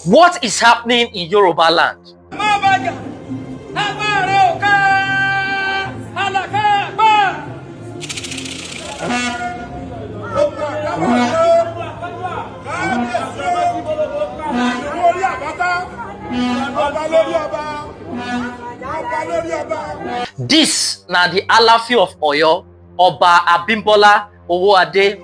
What is happening in Yoruba land? This na the ALAAFIN of OYO, Oba Abimbola Owoade.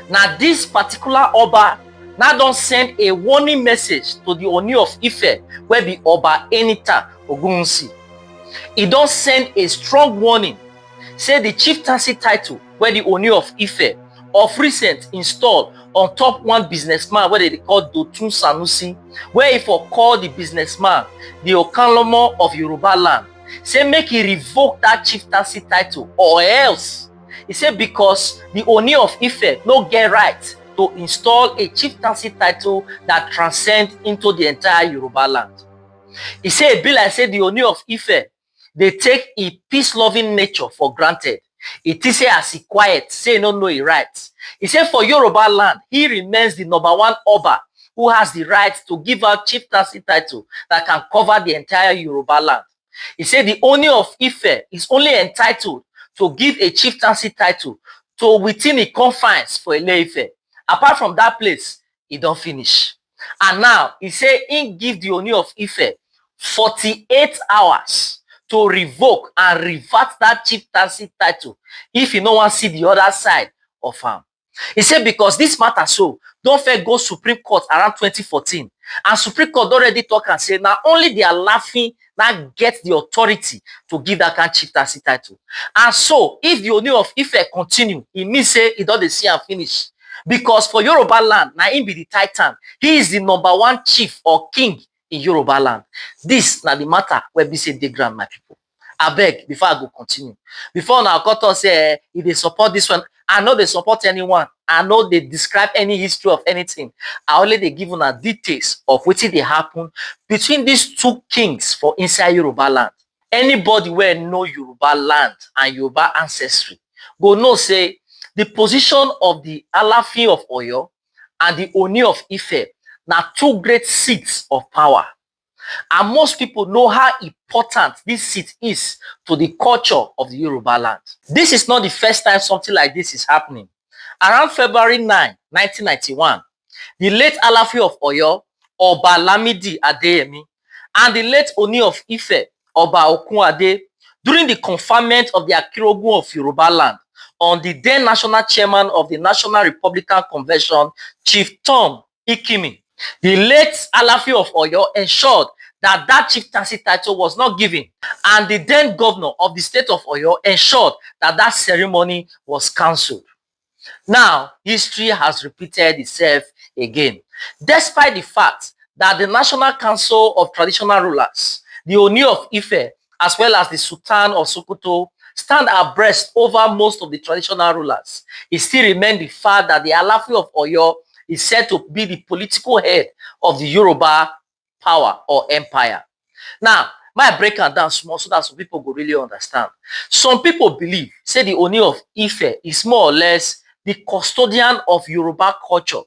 Now this particular Oba now don't send a warning message to the OONI of IFE, where the Oba Enita Ogunsi. He don't send a strong warning, say the chieftaincy title where the OONI of IFE of recent installed on top one businessman where they call Dotun Sanusi, where if for call the businessman the Okanlomo of Yoruba land, say make he revoke that chieftaincy title, or else he said because the OONI of IFE no get right to install a chieftaincy title that transcends into the entire Yoruba land. He said a bill I said the OONI of IFE, they take a peace-loving nature for granted. It is as he quiet, say no know he right. He said for Yoruba land, he remains the #1 Oba who has the right to give out chieftaincy title that can cover the entire Yoruba land. He said the OONI of IFE is only entitled to give a chieftaincy title to within the confines for Ile-Ife. Apart from that place, he don't finish. And now, he said he give the OONI of IFE 48 hours to revoke and revert that chieftaincy title if you no want to see the other side of him. He said because this matter so, don't fair go Supreme Court around 2014. And Supreme Court already talk and say now only they are laughing now get the authority to give that kind of chieftaincy title. And so if the OONI of IFE continue, it means say he don't see and finish. Because for Yoruba land, now him be the titan. He is the #1 chief or king in Yoruba land. This now the matter where we say the ground, my people. I beg before I go continue. Before now, cut say if they support this one, I know they support anyone. I know they describe any history of anything. I only they give una details of what they happen between these two kings for inside Yoruba land. Anybody where know Yoruba land and Yoruba ancestry go know say the position of the ALAAFIN of OYO and the OONI of IFE now two great seats of power. And most people know how important this seat is to the culture of the Yoruba land. This is not the first time something like this is happening. Around February 9, 1991, the late ALAAFIN of OYO, Oba Lamidi Adeyemi, and the late OONI of IFE, Oba Okunade, during the conferment of the Akirogun of Yoruba land, on the then national chairman of the National Republican Convention, Chief Tom Ikimi, the late ALAAFIN of OYO ensured that that chieftaincy title was not given, and the then governor of the state of Oyo ensured that that ceremony was cancelled. Now, history has repeated itself again. Despite the fact that the National Council of Traditional Rulers, the OONI of IFE, as well as the Sultan of Sokoto, stand abreast over most of the traditional rulers, it still remains the fact that the ALAAFIN of OYO is said to be the political head of the Yoruba power or empire. Now, my break it down small so that some people go really understand. Some people believe, say the OONI of IFE is more or less the custodian of Yoruba culture.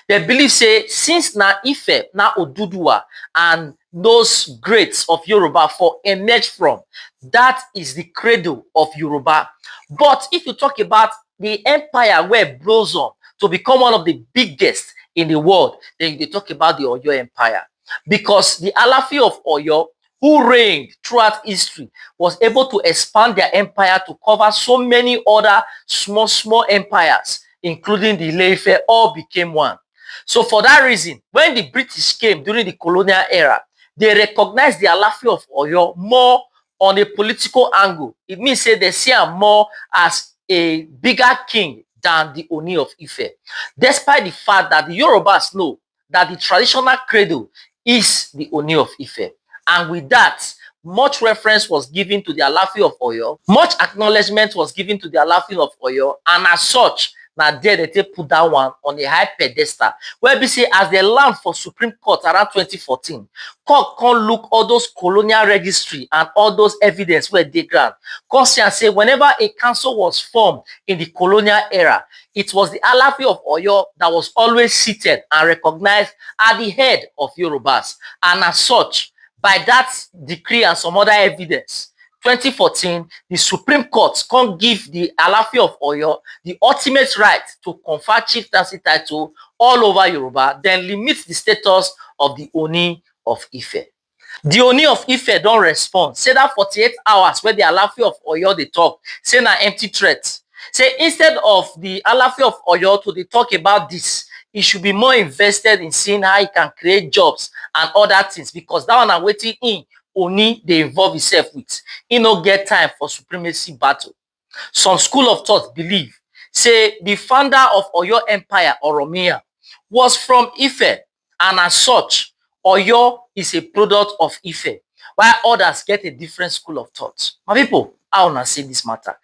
They believe, say, since na IFE, na Oduduwa, and those greats of Yoruba for emerge from, that is the cradle of Yoruba. But if you talk about the empire where blossom to become one of the biggest in the world, then they talk about the Oyo Empire. Because the ALAAFIN of OYO, who reigned throughout history, was able to expand their empire to cover so many other small empires, including the Ile-Ife, all became one. So for that reason, when the British came during the colonial era, they recognized the ALAAFIN of OYO more on a political angle. It means say they see him more as a bigger king than the OONI of IFE. Despite the fact that the Yorubas know that the traditional cradle is the OONI of IFE. And with that, much reference was given to the ALAAFIN of OYO, much acknowledgement was given to the ALAAFIN of OYO, and as such, Now there they take put that one on a high pedestal. Where we say as they land for Supreme Court around 2014, court can't look all those colonial registry and all those evidence where they grant. Court say whenever a council was formed in the colonial era, it was the ALAAFIN of OYO that was always seated and recognized at the head of Yorubas. And as such, by that decree and some other evidence, 2014, the Supreme Court can't give the ALAAFIN of OYO the ultimate right to confer chieftaincy title all over Yoruba, then limit the status of the OONI of IFE. The OONI of IFE don't respond. Say that 48 hours where the ALAAFIN of OYO they talk, say na empty threat. Say instead of the ALAAFIN of OYO to talk about this, he should be more invested in seeing how he can create jobs and other things, because that one are waiting in OONI they involve himself with. He no get time for supremacy battle. Some school of thought believe, say the founder of Oyo Empire, Oromia, was from Ife, and as such, Oyo is a product of Ife, while others get a different school of thought. My people, I wanna say this matter.